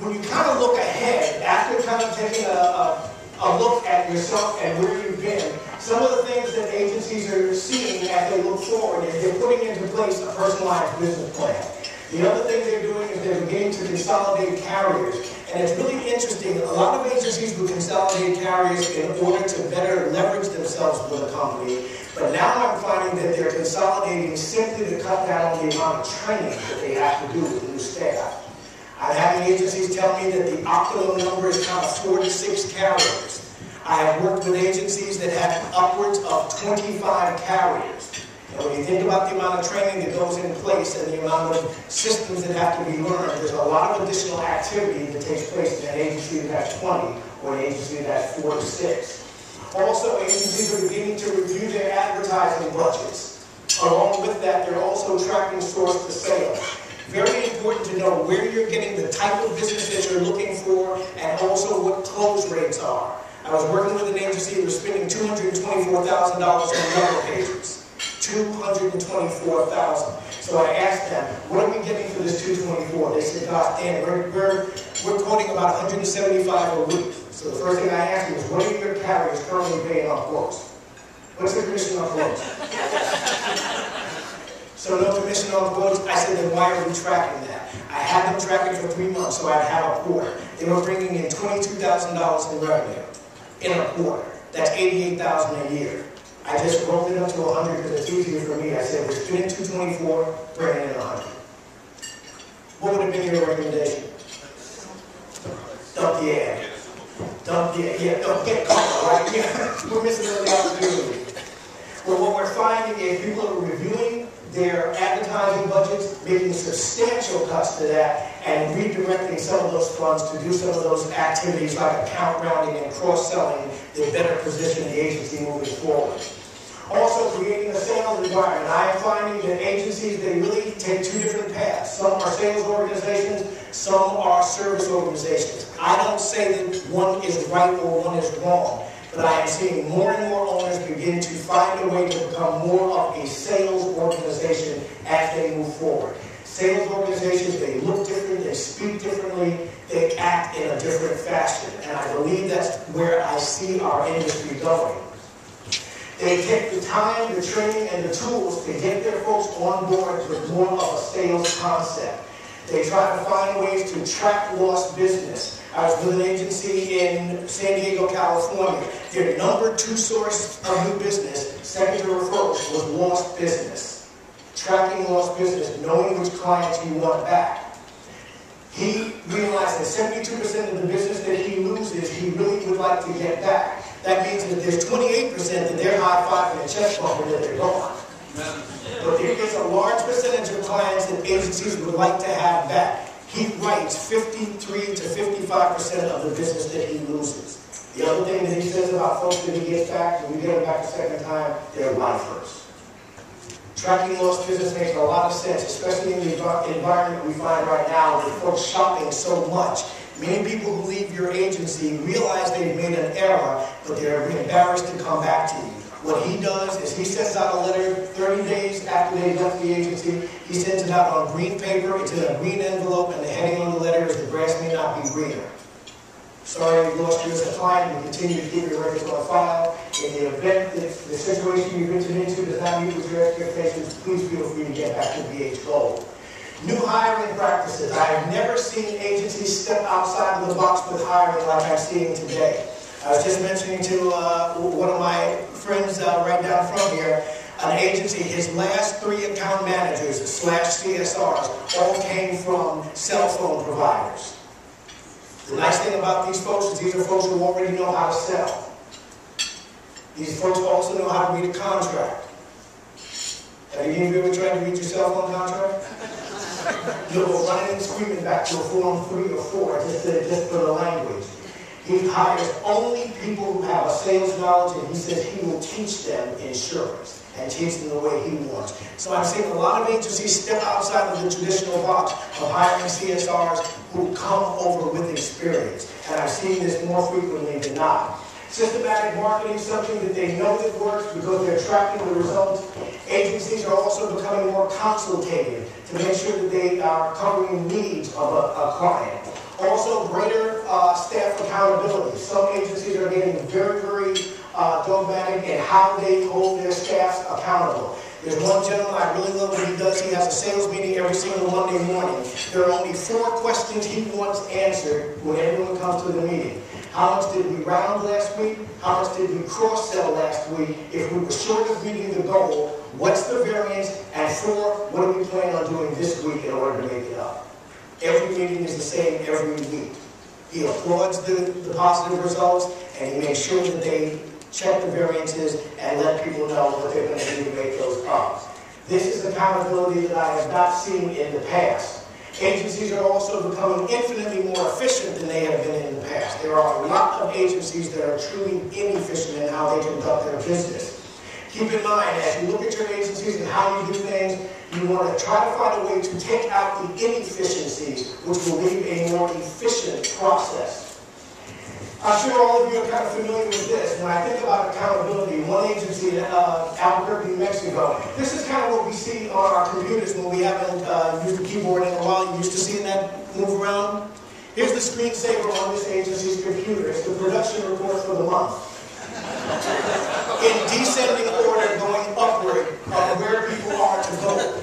when you kind of look ahead, after kind of taking a look at yourself and where you've been, some of the things that agencies are seeing as they look forward is they're putting into place a personalized business plan. The other thing they're doing is they're beginning to consolidate carriers. And it's really interesting. A lot of agencies will consolidate carriers in order to better leverage themselves with a company. But now I'm finding that they're consolidating simply to cut down on the amount of training that they have to do with new staff. I'm having agencies tell me that the optimum number is kind of 4 to 6 carriers. I have worked with agencies that have upwards of 25 carriers. And when you think about the amount of training that goes in place and the amount of systems that have to be learned, there's a lot of additional activity that takes place in an agency that has 20 or an agency that has 4 to 6. Also, agencies are beginning to review their advertising budgets. Along with that, they're also tracking source to sales. Very important to know where you're getting the type of business that you're looking for and also what close rates are. I was working with an agency that was spending $224,000 on yellow pages. $224,000. So I asked them, what are we getting for this $224,000? They said, gosh, Dan, we're quoting about $175 a week. So the first thing I asked them is, what are your carriers currently paying on quotes? What's the commission on quotes? So no commission on quotes. I said, then why are we tracking that? I had them tracking for 3 months, so I'd have a quarter. They were bringing in $22,000 in revenue in a quarter. That's $88,000 a year. I just rolled it up to 100 because it's easier for me. I said, we're spending 224, bringing in 100. What would have been your recommendation? Dump the ad. Dump the ad. Yeah, don't get caught, right? Yeah. We're missing the opportunity. Well, what we're finding is people are reviewing their advertising budgets, making substantial cuts to that, and redirecting some of those funds to do some of those activities like account rounding and cross-selling that better position the agency moving forward. Also, creating a sales environment. I am finding that agencies, they really take 2 different paths. Some are sales organizations, some are service organizations. I don't say that one is right or one is wrong. But I am seeing more and more owners begin to find a way to become more of a sales organization as they move forward. Sales organizations, they look different, they speak differently, they act in a different fashion. And I believe that's where I see our industry going. They take the time, the training, and the tools to get their folks on board with more of a sales concept. They try to find ways to track lost business. I was with an agency in San Diego, California. Their number 2 source of new business, second to referrals, was lost business. Tracking lost business, knowing which clients you want back. He realized that 72% of the business that he loses, he really would like to get back. That means that there's 28% that they're high-fiving and chest bumping that they're gone. But there is a large percentage of clients that agencies would like to have back. He writes 53 to 55% of the business that he loses. The other thing that he says about folks that he gets back, when we get them back a second time, they're lifers. Tracking lost business makes a lot of sense, especially in the environment we find right now with folks shopping so much. Many people who leave your agency realize they've made an error, but they're embarrassed to come back to you. What he does is he sends out a letter 30 days after they left the agency. He sends it out on green paper. It's in a green envelope, and the heading on the letter is, the grass may not be greener. Sorry we lost you as a client. We continue to keep your records on file. In the event that the situation you've entered into does not meet with your expectations, please feel free to get back to BH Gold. New hiring practices. I have never seen agencies step outside of the box with hiring like I'm seeing today. I was just mentioning to one of my friends right down from here, an agency, his last 3 account managers / CSRs all came from cell phone providers. The nice thing about these folks is these are folks who already know how to sell. These folks also know how to read a contract. Have any of you ever tried to read your cell phone contract? You'll go running and screaming back to a Form 3 or 4 just for the language. He hires only people who have a sales knowledge, and he says he will teach them insurance and teach them the way he wants. So I'm seeing a lot of agencies step outside of the traditional box of hiring CSRs who come over with experience. And I'm seeing this more frequently than not. Systematic marketing is something that they know that works because they're tracking the results. Agencies are also becoming more consultative to make sure that they are covering needs of a client. Also, greater staff accountability. Some agencies are getting very dogmatic in how they hold their staffs accountable. There's one gentleman, I really love what he does. He has a sales meeting every single Monday morning. There are only 4 questions he wants answered when everyone comes to the meeting. How much did we round last week? How much did we cross-sell last week? If we were short of meeting the goal, what's the variance? And 4, what do we plan on doing this week in order to make it up? Every meeting is the same every week. He applauds the positive results, and he makes sure that they check the variances and let people know what they're going to do to make those up. This is accountability that I have not seen in the past. Agencies are also becoming infinitely more efficient than they have been in the past. There are a lot of agencies that are truly inefficient in how they conduct their business. Keep in mind, as you look at your agencies and how you do things, you want to try to find a way to take out the inefficiencies, which will leave a more efficient process. I'm sure all of you are kind of familiar with this. When I think about accountability, one agency in Albuquerque, New Mexico, this is kind of what we see on our computers when we haven't used the keyboard in a while. You used to seeing that move around? Here's the screensaver on this agency's computer. It's the production report for the month. In descending order, going upward of where people are to go.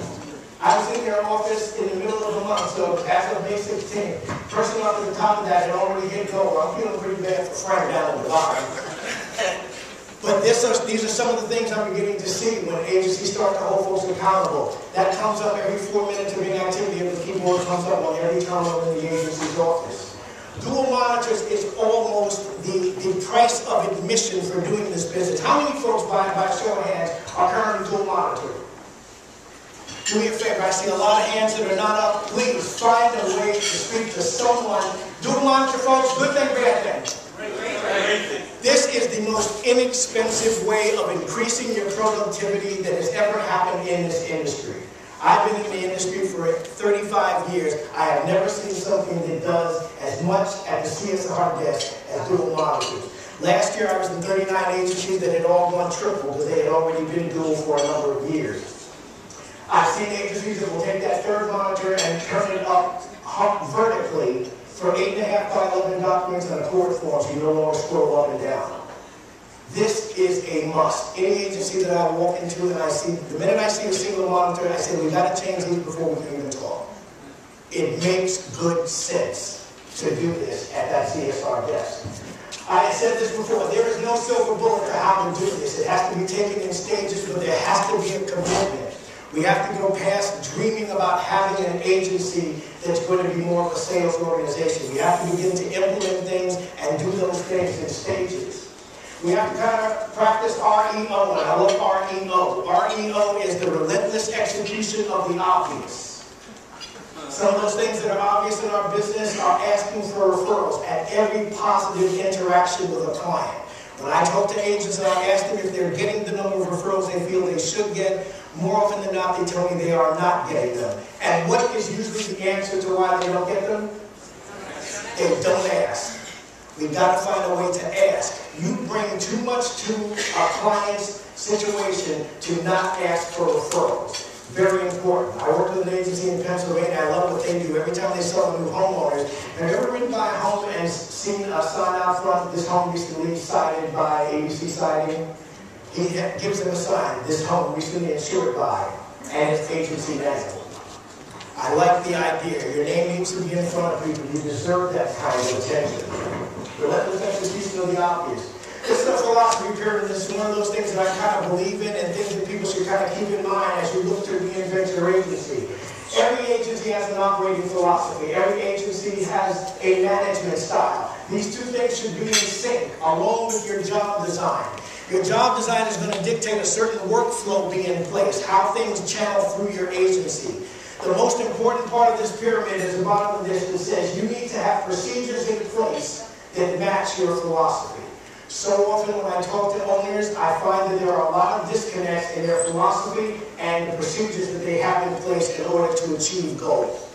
I was in their office in the middle of the month, so as of May 16th, person up at the top of that had already hit go. I'm feeling pretty bad for Frank down at the bottom. But these are some of the things I'm beginning to see when agencies start to hold folks accountable. That comes up every 4 minutes of inactivity, and the keyboard comes up on every time I'm in the agency's office. Dual monitors is almost the price of admission for doing this business. How many folks, by show of hands, are currently dual monitoring? Do me a favor, I see a lot of hands that are not up. Please find a way to speak to someone. Dual monitor, folks, good thing, bad thing. This is the most inexpensive way of increasing your productivity that has ever happened in this industry. I've been in the industry for 35 years. I have never seen something that does as much at the CSR desk as dual monitors. Last year I was in 39 agencies that had all gone triple because they had already been dual for a number of years. I've seen agencies that will take that third monitor and turn it up vertically for 8.5 by 11 documents and a court form so you no longer scroll up and down. This is a must. Any agency that I walk into and I see, the minute I see a single monitor, I say, we've got to change these before we can even talk. It makes good sense to do this at that CSR desk. I said this before, there is no silver bullet for how to do this. It has to be taken in stages, but there has to be a commitment. We have to go past dreaming about having an agency that's going to be more of a sales organization. We have to begin to implement things and do those things in stages. We have to kind of practice REO, and I love REO. REO is the relentless execution of the obvious. Some of those things that are obvious in our business are asking for referrals at every positive interaction with a client. When I talk to agents and I ask them if they're getting the number of referrals they feel they should get, more often than not, they tell me they are not getting them. And what is usually the answer to why they don't get them? They don't ask. We've got to find a way to ask. You bring too much to a client's situation to not ask for referrals. Very important. I work with an agency in Pennsylvania. I love what they do. Every time they sell new homeowners, have you ever ridden by a home and seen a sign out front, this home recently sided by ABC Siding? He gives them a sign, this home recently insured by, and it's agency name. I like the idea. Your name needs to be in front of people. You deserve that kind of attention. Relentless execution of the obvious. This is a philosophy pyramid. This is one of those things that I kind of believe in and things that people should kind of keep in mind as you look to reinvent your agency. Every agency has an operating philosophy. Every agency has a management style. These two things should be in sync along with your job design. Your job design is going to dictate a certain workflow being in place, how things channel through your agency. The most important part of this pyramid is the bottom of this that says you need to have procedures in place that match your philosophy. So often when I talk to owners, I find that there are a lot of disconnects in their philosophy and the procedures that they have in place in order to achieve goals.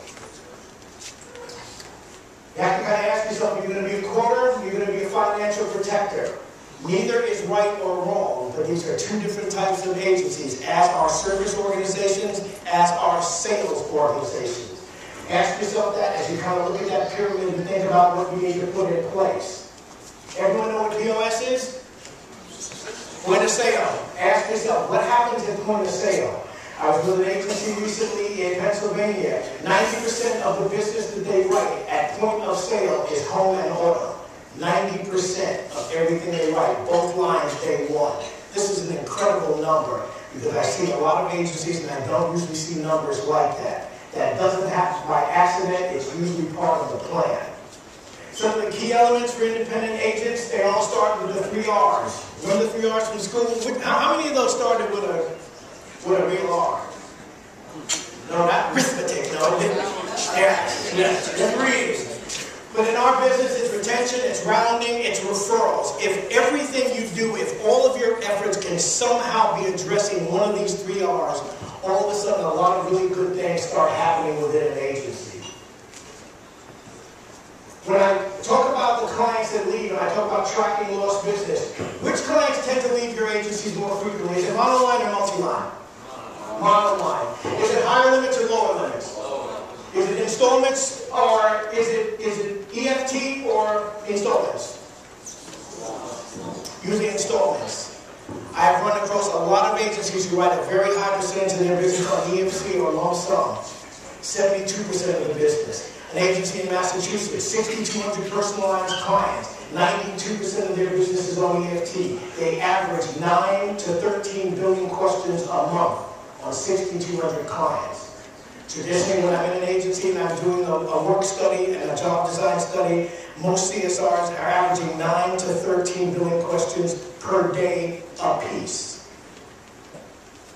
You have to kind of ask yourself, you're going to be a quarter, you're going to be a financial protector. Neither is right or wrong, but these are two different types of agencies, as are service organizations, as are sales organizations. Ask yourself that as you kind of look at that pyramid and think about what you need to put in place. Everyone know what POS is? Point of sale. Ask yourself, what happens at point of sale? I was with an agency recently in Pennsylvania. 90% of the business that they write at point of sale is home and auto. 90% of everything they write, both lines day one. This is an incredible number because I see a lot of agencies and I don't usually see numbers like that. That doesn't happen by accident, it's usually part of the plan. Some of the key elements for independent agents, they all start with the 3 R's. Remember the 3 R's from school? How many of those started with a real R? No, not arithmetic, no. Yeah, the 3's. But in our business, it's retention, it's rounding, it's referrals. If everything you do, if all of your efforts can somehow be addressing one of these 3 R's, all of a sudden a lot of really good things start happening within an agency. When I talk about the clients that leave, and I talk about tracking lost business, which clients tend to leave your agencies more frequently? Is it monoline or multi-line? Monoline. Is it higher limits or lower limits? Is it installments or is it EFT or installments? Usually installments. I have run across a lot of agencies who write a very high percentage of their business on EFT or lump sum. 72% of the business. An agency in Massachusetts, 6,200 personalized clients, 92% of their business is on EFT. They average 9 to 13 billion questions a month on 6,200 clients. Traditionally, when I'm in an agency and I'm doing a work study and a job design study, most CSRs are averaging 9 to 13 billion questions per day apiece.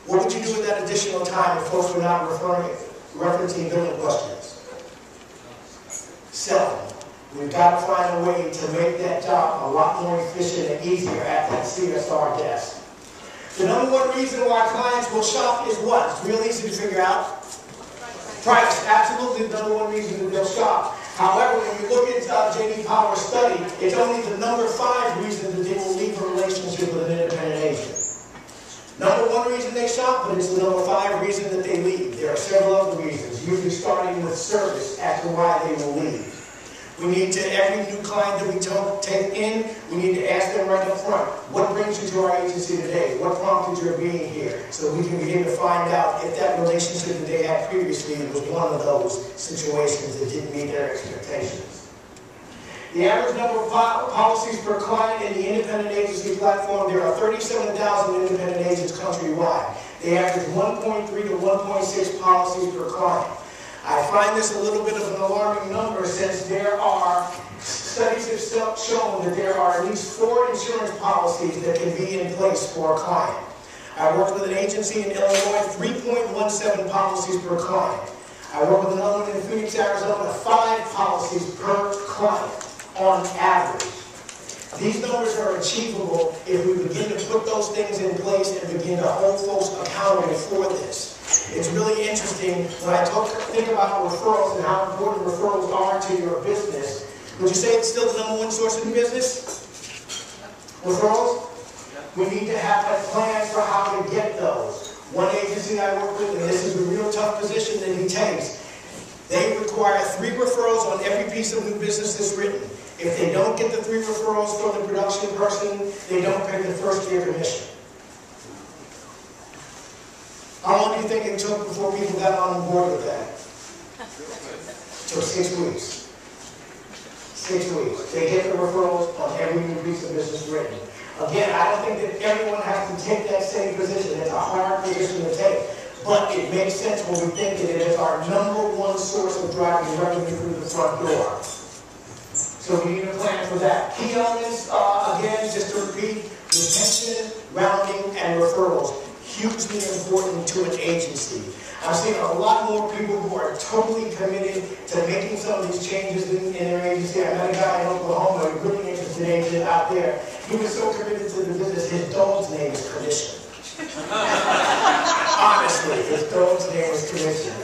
What would you do with that additional time if folks were not referencing billion questions? Selling. We've got to find a way to make that job a lot more efficient and easier at that CSR desk. The number one reason why clients will shop is what? It's real easy to figure out. Price. Absolutely the number one reason that they'll shop. However, when you look at J.D. Power's study, it's only the number 5 reason that they will leave a relationship with an independent agent. Number 1 reason they shop, but it's the number 5 reason that they leave. There are several other reasons, usually starting with service as to why they will leave. We need to, every new client that we take in, we need to ask them right up front, what brings you to our agency today? What prompted your being here? So we can begin to find out if that relationship that they had previously was one of those situations that didn't meet their expectations. The average number of policies per client in the independent agency platform, there are 37,000 independent agents countrywide. They average 1.3 to 1.6 policies per client. I find this a little bit of an alarming number since there are studies have shown that there are at least 4 insurance policies that can be in place for a client. I worked with an agency in Illinois, 3.17 policies per client. I worked with another one in Phoenix, Arizona, 5 policies per client on average. These numbers are achievable if we begin to put those things in place and begin to hold folks accountable for this. It's really interesting when I think about referrals and how important referrals are to your business. Would you say it's still the number 1 source of new business? Referrals? We need to have a plan for how to get those. One agency I work with, and this is a real tough position that he takes, they require 3 referrals on every piece of new business that's written. If they don't get the 3 referrals from the production person, they don't pay the first year commission. How long do you think it took before people got on board with that? It took 6 weeks. 6 weeks. They get the referrals on every new piece of business written. Again, I don't think that everyone has to take that same position. It's a hard position to take. But it makes sense when we think that it is our number 1 source of driving revenue through the front door. So we need a plan for that. Key elements, again, just to repeat, retention, rounding, and referrals. Hugely important to an agency. I've seen a lot more people who are totally committed to making some of these changes in their agency. I met a guy in Oklahoma, a really interesting agent out there. He was so committed to the business, his dog's name is Commission. Honestly, his dog's name is Commission.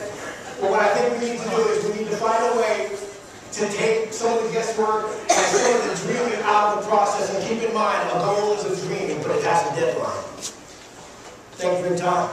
But what I think we need to do is we need to find a way to take some of the guesswork and some of the dreaming out of the process. And keep in mind, a goal is a dream, but it has a deadline. Thank you for your time.